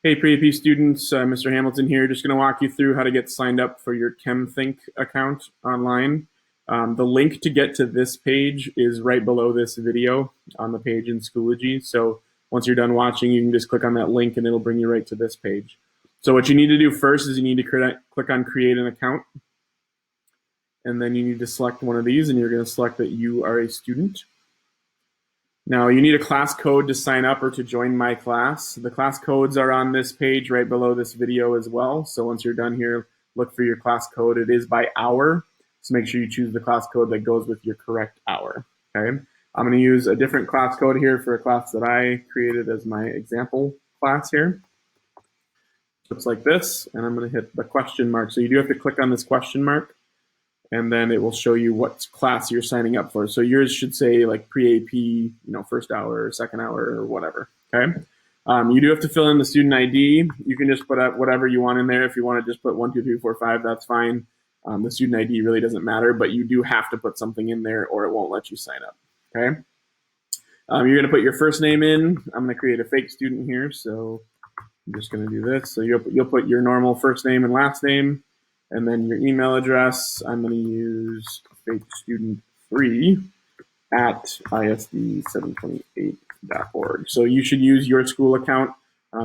Hey, pre-AP students, Mr. Hamilton here. Just going to walk you through how to get signed up for your ChemThink account online. The link to get to this page is right below this video on the page in Schoology. So once you're done watching, you can just click on that link and it'll bring you right to this page. So what you need to do first is you need to click on Create an Account. And then you need to select one of these, and you're going to select that you are a student. Now, you need a class code to sign up or to join my class. The class codes are on this page right below this video as well. So once you're done here, look for your class code. It is by hour, so make sure you choose the class code that goes with your correct hour. Okay. I'm going to use a different class code here for a class that I created as my example class here. Looks like this, and I'm going to hit the question mark. So you do have to click on this question mark, and then it will show you what class you're signing up for. So yours should say like pre-AP, first hour or second hour or whatever, okay? You do have to fill in the student ID. You can just put up whatever you want in there. If you want to just put 1, 2, 3, 4, 5, that's fine. The student ID really doesn't matter, but you do have to put something in there or it won't let you sign up, okay? You're gonna put your first name in. I'm gonna create a fake student here, so I'm just gonna do this. So you'll put your normal first name and last name, and then your email address. I'm going to use fakestudent3 at isd728.org. So you should use your school account,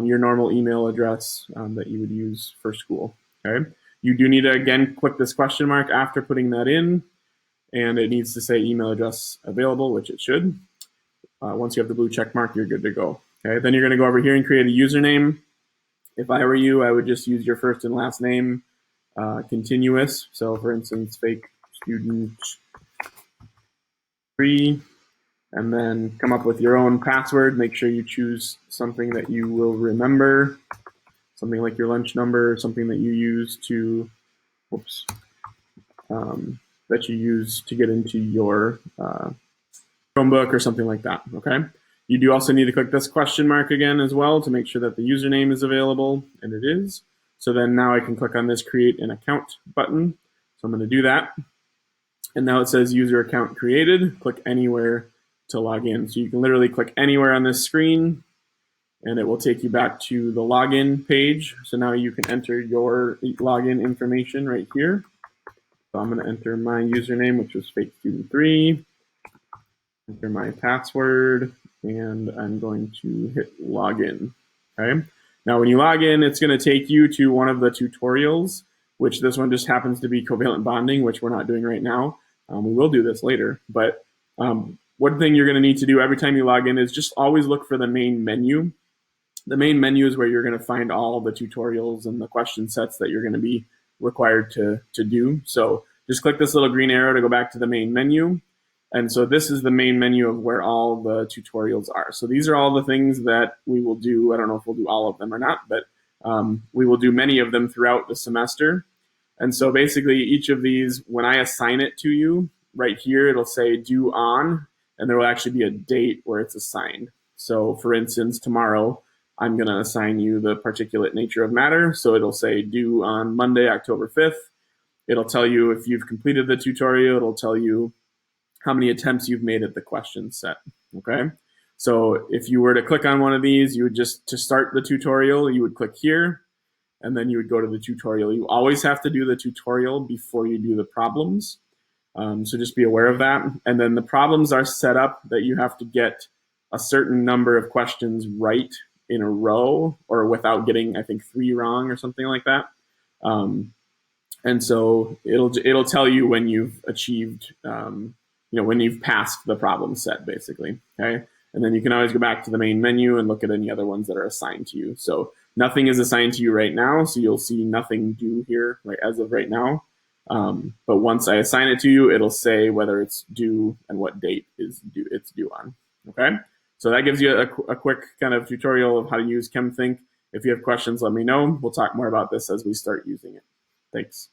your normal email address that you would use for school. Okay. You do need to, again, click this question mark after putting that in, and it needs to say email address available, which it should. Once you have the blue check mark, you're good to go. Okay. Then you're going to go over here and create a username. If I were you, I would just use your first and last name. Continuous. So for instance, fake student 3, and then come up with your own password. Make sure you choose something that you will remember, something like your lunch number, something that you use to, that you use to get into your Chromebook or something like that, okay? You do also need to click this question mark again as well to make sure that the username is available, and it is. So then now I can click on this Create an Account button. So I'm going to do that. And now it says User Account Created. Click anywhere to log in. So you can literally click anywhere on this screen, and it will take you back to the login page. So now you can enter your login information right here. So I'm going to enter my username, which was fakestudent3, enter my password, and I'm going to hit login. Okay. Now, when you log in, it's going to take you to one of the tutorials, which this one just happens to be covalent bonding, which we're not doing right now. We will do this later. But one thing you're going to need to do every time you log in is just always look for the main menu. The main menu is where you're going to find all the tutorials and the question sets that you're going to be required to do. So just click this little green arrow to go back to the main menu. And so this is the main menu of where all the tutorials are. So these are all the things that we will do. I don't know if we'll do all of them or not, but we will do many of them throughout the semester. And so basically each of these, when I assign it to you, right here, it'll say due on, and there will actually be a date where it's assigned. So for instance, tomorrow, I'm going to assign you the particulate nature of matter. So it'll say due on Monday, October 5th. It'll tell you if you've completed the tutorial. It'll tell you how many attempts you've made at the question set, okay? So if you were to click on one of these, you would just, to start the tutorial, you would click here, and then you would go to the tutorial. You always have to do the tutorial before you do the problems, so just be aware of that. And then the problems are set up that you have to get a certain number of questions right in a row, or without getting, I think, 3 wrong or something like that. And so it'll tell you when you've achieved, when you've passed the problem set, basically, okay? And then you can always go back to the main menu and look at any other ones that are assigned to you. So nothing is assigned to you right now, so you'll see nothing due here right as of right now. But once I assign it to you, it'll say whether it's due and what date it's due on, okay? So that gives you a quick kind of tutorial of how to use ChemThink. If you have questions, let me know. We'll talk more about this as we start using it. Thanks.